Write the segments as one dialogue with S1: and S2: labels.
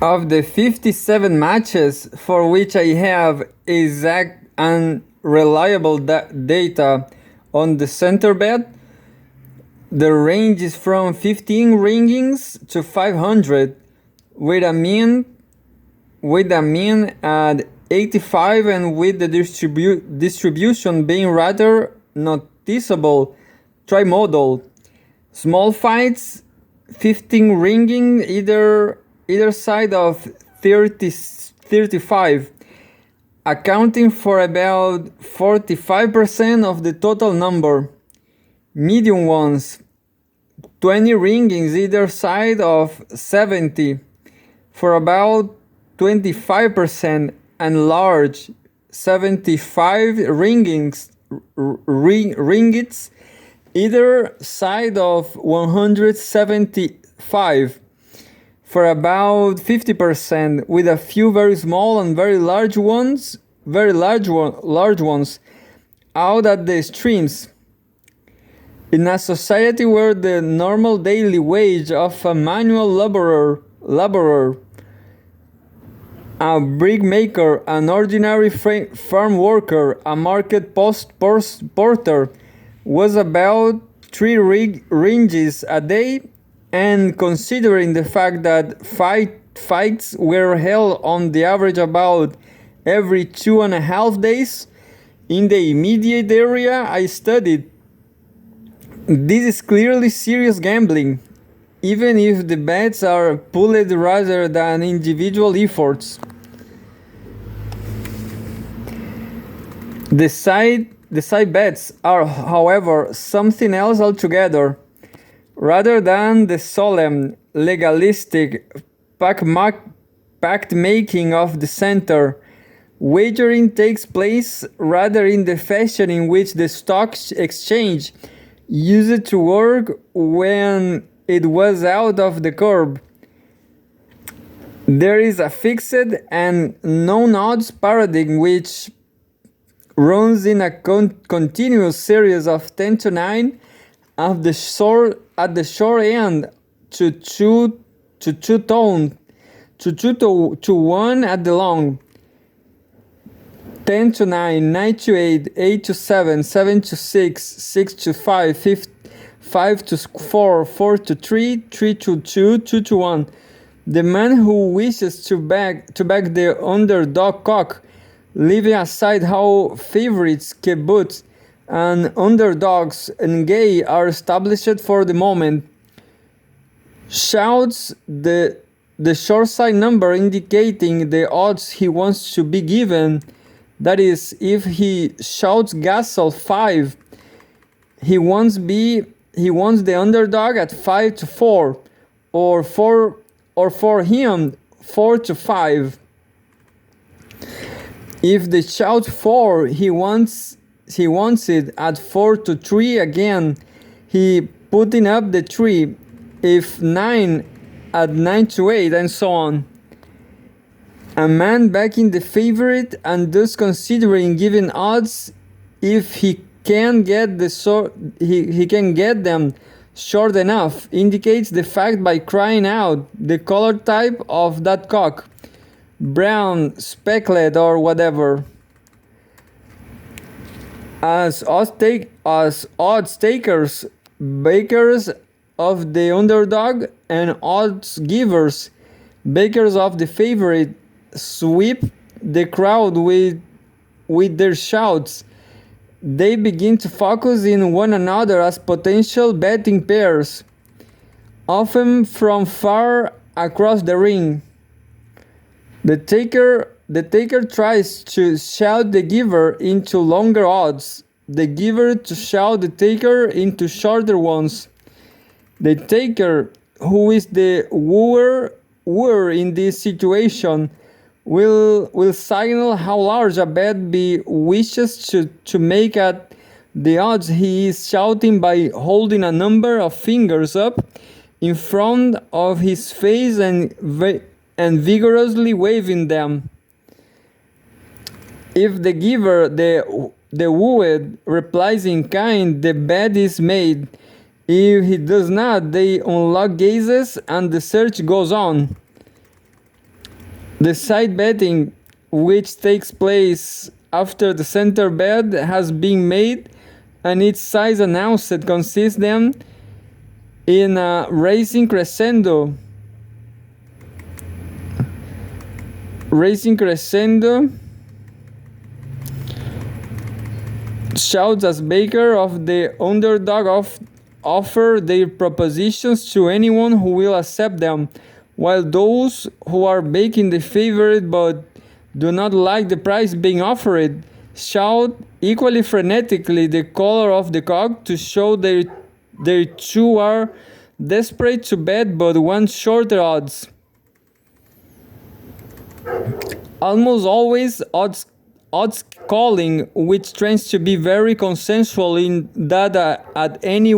S1: Of the 57 matches for which I have exact and reliable data on the center bet, the range is from 15 ringings to 500, with a mean at 85 and with the distribution being rather noticeable trimodal. Small fights, 15 ringing either side of 35, accounting for about 45% of the total number. Medium ones, 20 ringings either side of 70, for about 25%, and large, 75 ringgits either side of 175, for about 50%, with a few very small and very large ones out at the extremes. In a society where the normal daily wage of a manual laborer, a brickmaker, an ordinary farm worker, a market porter, was about 3 ringgits a day, and considering the fact that fights were held on the average about every 2.5 days in the immediate area I studied, this is clearly serious gambling, even if the bets are pooled rather than individual efforts. The side bets are, however, something else altogether. Rather than the solemn, legalistic pact-making of the center, wagering takes place rather in the fashion in which the stock exchange used to work when it was out of the curb. There is a fixed and known odds paradigm which runs in a continuous series of 10 to 9 at the short end to 2 to 1 at the long. 10 to 9, 9 to 8, 8 to 7, 7 to 6, 6 to 5, 5 to 4, 4 to 3, 3 to 2, 2 to 1. The man who wishes to back the underdog cock, leaving aside how favorites, kibbutz, and underdogs and gay are established for the moment, shouts the short side number indicating the odds he wants to be given. That is, if he shouts Gasol 5, he wants the underdog at 5 to 4, or for him 4 to 5. If they shout 4, he wants it at 4 to 3 again, he putting up the 3. If 9, at 9 to 8, and so on. A man backing the favorite and thus considering giving odds if he can get he can get them short enough indicates the fact by crying out the color type of that cock, brown, speckled, or whatever. As odds takers, bakers of the underdog, and odds givers, bakers of the favorite, sweep the crowd with their shouts. They begin to focus in one another as potential betting pairs, often from far across the ring. The taker tries to shout the giver into longer odds, the giver to shout the taker into shorter ones. The taker, who is the wooer in this situation, will signal how large a bet he wishes to make at the odds he is shouting by holding a number of fingers up in front of his face and vigorously waving them. If the giver, the wooed, replies in kind, the bet is made. If he does not, they unlock gazes and the search goes on. The side betting, which takes place after the center bet has been made and its size announced, consists then in a racing crescendo. Shouts as baker of the underdog offer their propositions to anyone who will accept them, while those who are baking the favorite but do not like the price being offered shout equally frenetically the color of the cock to show they too are desperate to bet but want shorter odds. Almost always odds calling, which tends to be very consensual in that at any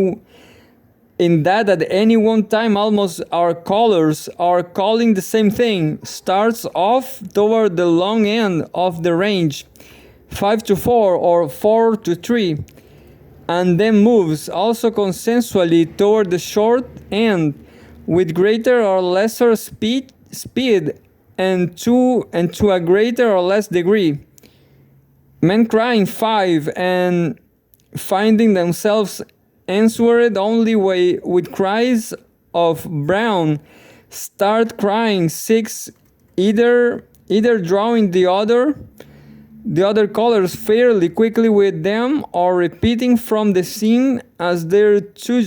S1: one time almost our callers are calling the same thing, starts off toward the long end of the range, 5-4 or 4-3, and then moves also consensually toward the short end with greater or lesser speed and to a greater or less degree. Men crying 5 and finding themselves answered only with cries of brown start crying 6, either drawing the other colors fairly quickly with them or repeating from the scene as their too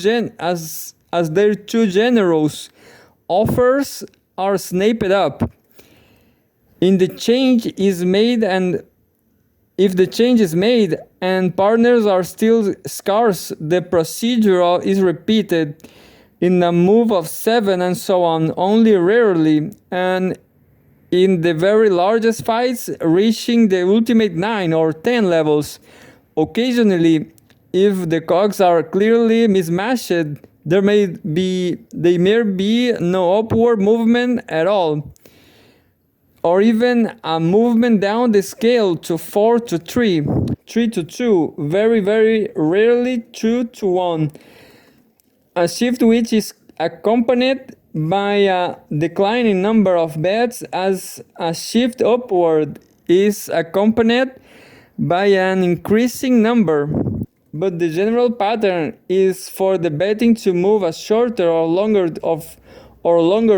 S1: generous offers are snapped up. If the change is made and partners are still scarce, the procedure is repeated in a move of 7 and so on, only rarely, and in the very largest fights reaching the ultimate 9 or 10 levels. Occasionally, if the cogs are clearly mismatched, there may be no upward movement at all, or even a movement down the scale to 4-3, 3-2, very, very rarely 2-1. A shift which is accompanied by a declining number of bets, as a shift upward is accompanied by an increasing number. But the general pattern is for the betting to move a shorter or longer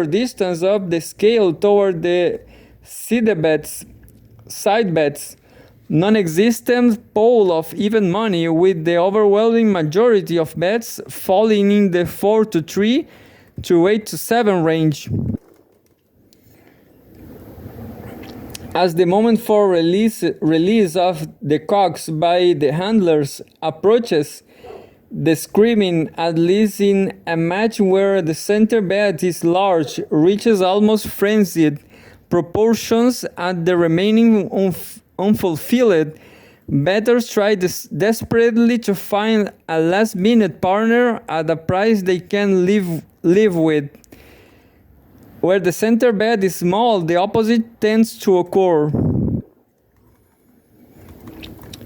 S1: distance up the scale toward the side bets, non-existent pole of even money, with the overwhelming majority of bets falling in the 4-3 to 8-7 range. As the moment for release of the cocks by the handlers approaches, the screaming, at least in a match where the center bet is large, reaches almost frenzied proportions at the remaining unfulfilled. Bettors try desperately to find a last-minute partner at a price they can live with. Where the center bet is small, the opposite tends to occur.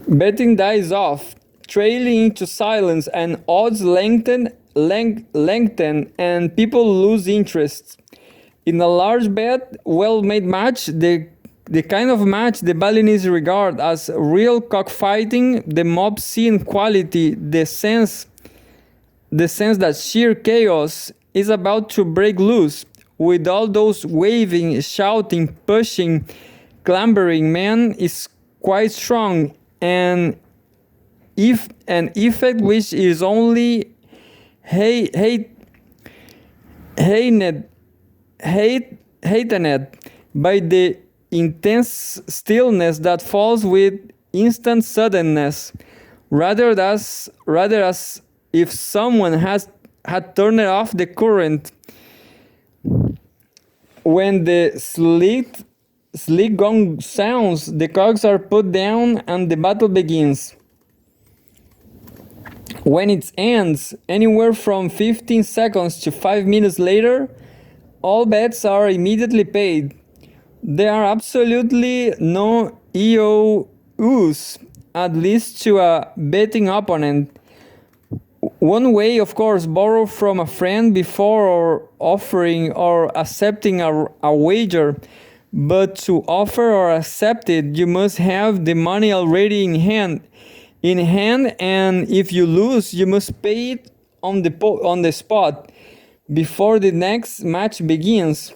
S1: Betting dies off, trailing into silence, and odds lengthen, and people lose interest. In a large bet, well-made match, the kind of match the Balinese regard as real cockfighting, the mob scene quality, the sense that sheer chaos is about to break loose, with all those waving, shouting, pushing, clambering men, is quite strong, and if an effect which is only hated by the intense stillness that falls with instant suddenness, rather as if someone had turned off the current. When the sleek gong sounds, the cogs are put down and the battle begins. When it ends, anywhere from 15 seconds to 5 minutes later, all bets are immediately paid. There are absolutely no EOUs, at least to a betting opponent. One way, of course, borrow from a friend before offering or accepting a wager, but to offer or accept it, you must have the money already in hand. And if you lose, you must pay it on the spot before the next match begins.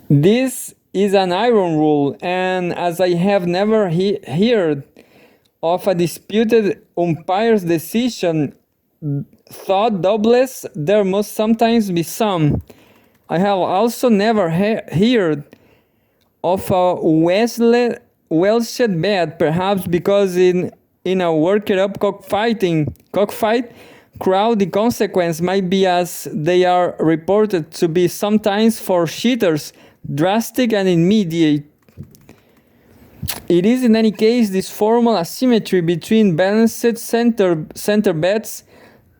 S1: This is an iron rule, and as I have never heard of a disputed umpire's decision, thought doubtless there must sometimes be some. I have also never heard of a well-set bet, perhaps because in a worked-up cockfight crowd, the consequence might be, as they are reported to be sometimes for cheaters, drastic and immediate. It is in any case this formal asymmetry between balanced center bets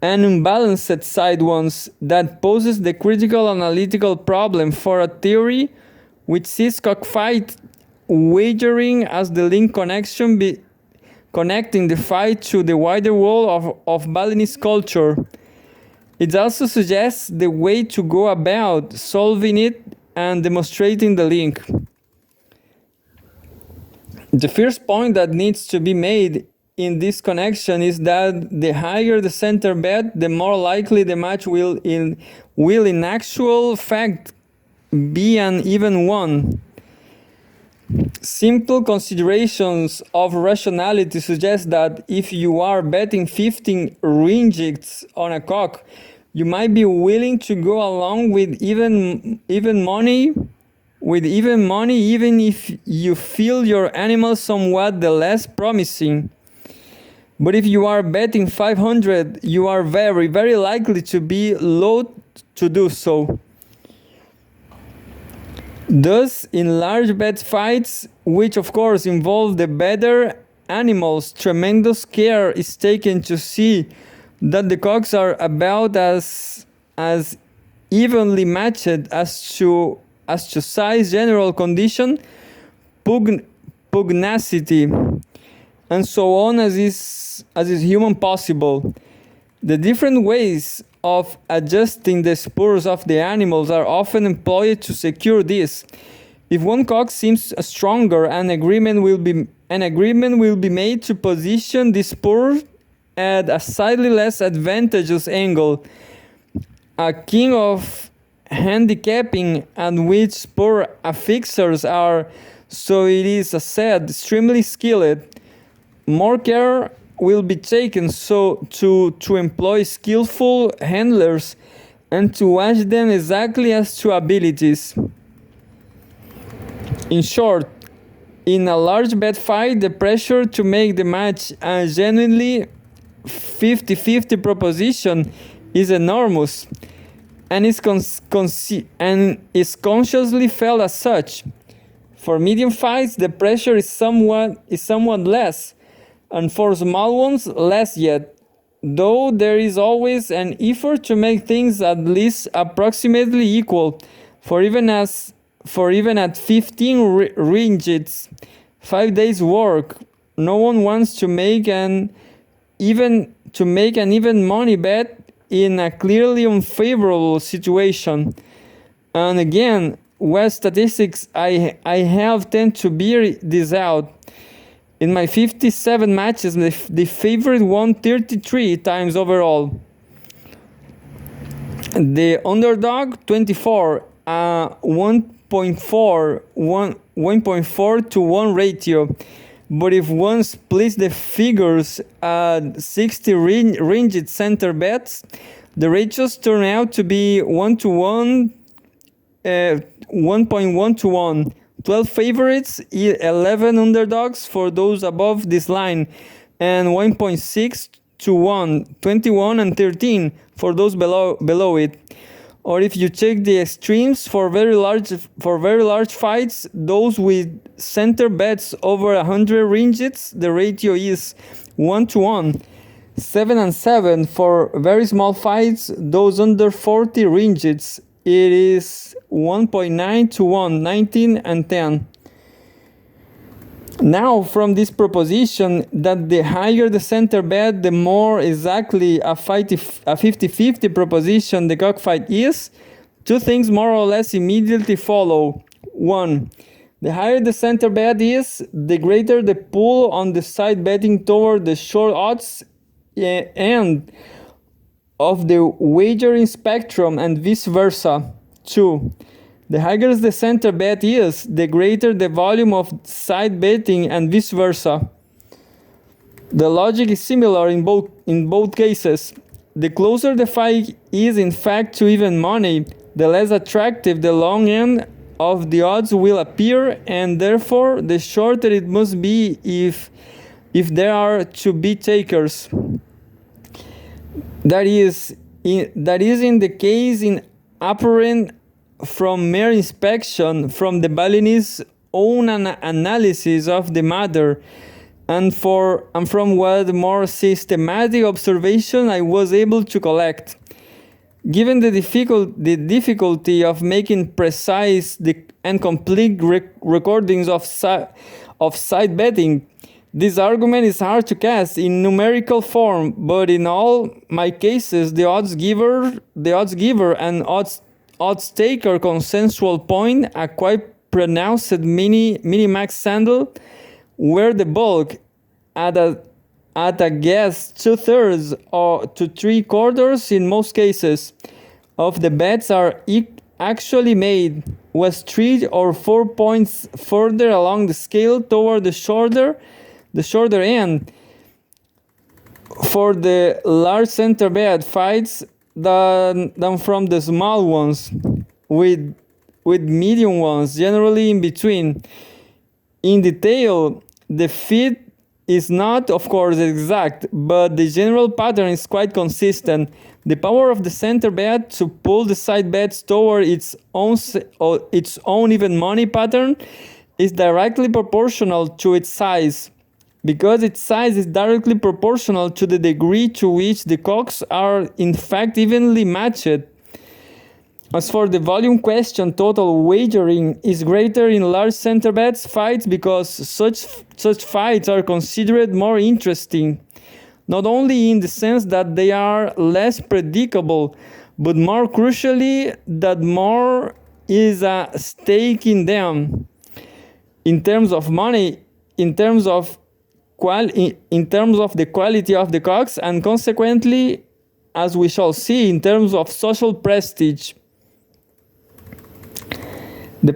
S1: and unbalanced side ones that poses the critical analytical problem for a theory which sees cockfight wagering as the link connection connecting the fight to the wider world of Balinese culture. It also suggests the way to go about solving it and demonstrating the link. The first point that needs to be made in this connection is that the higher the center bet, the more likely the match will in actual fact be an even one. Simple considerations of rationality suggest that if you are betting 15 ringgits on a cock, you might be willing to go along with even money even if you feel your animal somewhat the less promising. But if you are betting 500, you are very, very likely to be loath to do so. Thus, in large bet fights, which of course involve the better animals, tremendous care is taken to see that the cocks are about as evenly matched as to size, general condition, pugnacity, and so on as is human possible. The different ways of adjusting the spurs of the animals are often employed to secure this. If one cock seems stronger, an agreement will be made to position the spur at a slightly less advantageous angle. A king of handicapping and which spur affixers are, so it is said, extremely skilled. More care will be taken to employ skillful handlers and to watch them exactly as to abilities. In short, in a large bet fight, the pressure to make the match a genuinely 50-50 proposition is enormous and is consciously felt as such. For medium fights, the pressure is somewhat less, and for small ones, less yet, though there is always an effort to make things at least approximately equal. For even at 15 ringgits, 5 days' work, no one wants to make an even money bet in a clearly unfavorable situation. And again, with statistics, I have tend to bear this out. In my 57 matches, the favorite won 33 times overall. The underdog 24, 1.4 to 1 ratio. But if one splits the figures at 60 ringgit center bets, the ratios turn out to be 1 to 1, 1.1 to 1. 12 favorites, 11 underdogs for those above this line, and 1.6 to 1, 21 and 13 for those below it. Or if you check the extremes for very large fights, those with center bets over 100 ringgits, the ratio is 1 to 1. 7 and 7 for very small fights, those under 40 ringgits, it is 1.9 to 1, 19 and 10. Now, from this proposition that the higher the center bet, the more exactly a 50-50 proposition the cockfight is, two things more or less immediately follow. 1. The higher the center bet is, the greater the pull on the side betting toward the short odds end of the wagering spectrum, and vice versa. 2. The higher the center bet is, the greater the volume of side betting, and vice versa. The logic is similar in both cases. The closer the fight is in fact to even money, the less attractive the long end of the odds will appear, and therefore the shorter it must be if there are to be takers. That is in the case in apparent from mere inspection from the Balinese own analysis of the matter, and from what more systematic observation I was able to collect. Given the difficulty of making precise and complete recordings of side betting, this argument is hard to cast in numerical form, but in all my cases, the odds giver and odds taker consensual point a quite pronounced minimax sandal, where the bulk at a guess 2/3 or to 3/4 in most cases of the bets are actually made, was 3 or 4 points further along the scale toward the shorter end for the large center bet fights than from the small ones, with medium ones generally in between. In detail, the fit is not, of course, exact, but the general pattern is quite consistent. The power of the center bet to pull the side bets toward its own even money pattern is directly proportional to its size, because its size is directly proportional to the degree to which the cocks are in fact evenly matched. As for the volume question, total wagering is greater in large center bets fights because such fights are considered more interesting, not only in the sense that they are less predictable, but more crucially that more is at stake in them. In terms of money, in terms of the quality of the cocks, and consequently, as we shall see, in terms of social prestige. The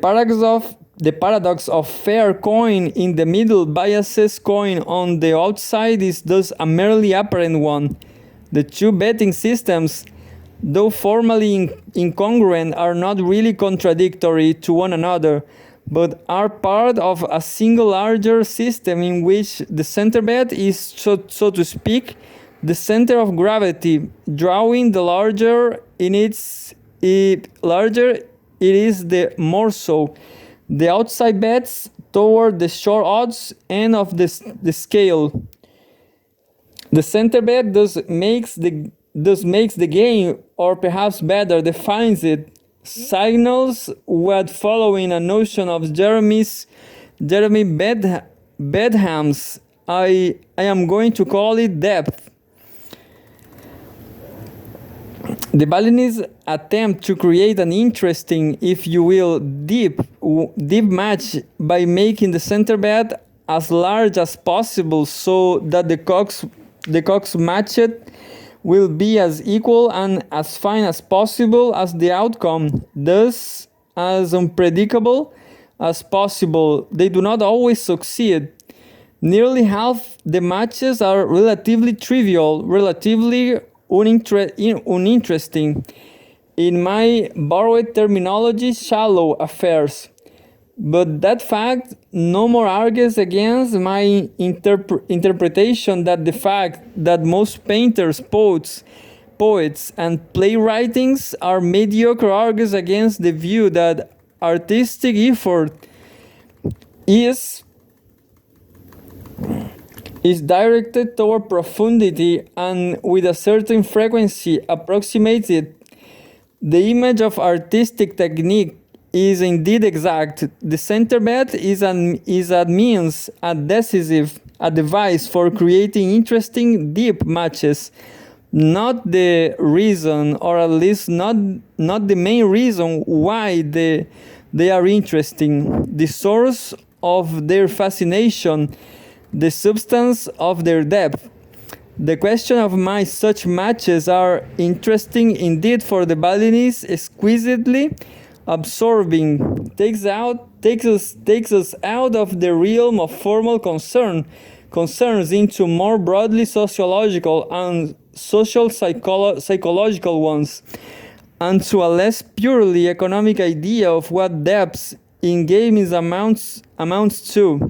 S1: paradox of fair coin in the middle biases coin on the outside is thus a merely apparent one. The two betting systems, though formally incongruent, are not really contradictory to one another, but are part of a single larger system in which the center bet is, so to speak, the center of gravity, drawing the larger it is, the more so the outside bets toward the short odds end of the scale. The center bet thus makes the game, or perhaps better, defines it, signals what following a notion of Jeremy Bedham's. I am going to call it depth. The Balinese attempt to create an interesting, if you will, deep match by making the center bet as large as possible, so that the cocks matched will be as equal and as fine as possible as the outcome, thus as unpredictable as possible. They do not always succeed. Nearly half the matches are relatively trivial, relatively uninteresting. In my borrowed terminology, shallow affairs. But that fact no more argues against my interpretation that the fact that most painters, poets, and playwritings are mediocre argues against the view that artistic effort is directed toward profundity and with a certain frequency approximated. The image of artistic technique is indeed exact. The center bet is a means, a device for creating interesting deep matches, not the reason, or at least not the main reason why the They are interesting, the source of their fascination, the substance of their depth. The question of my such matches are interesting indeed, for the violinist exquisitely absorbing, takes us out of the realm of formal concerns into more broadly sociological and psychological ones, and to a less purely economic idea of what depth in gaming amounts to.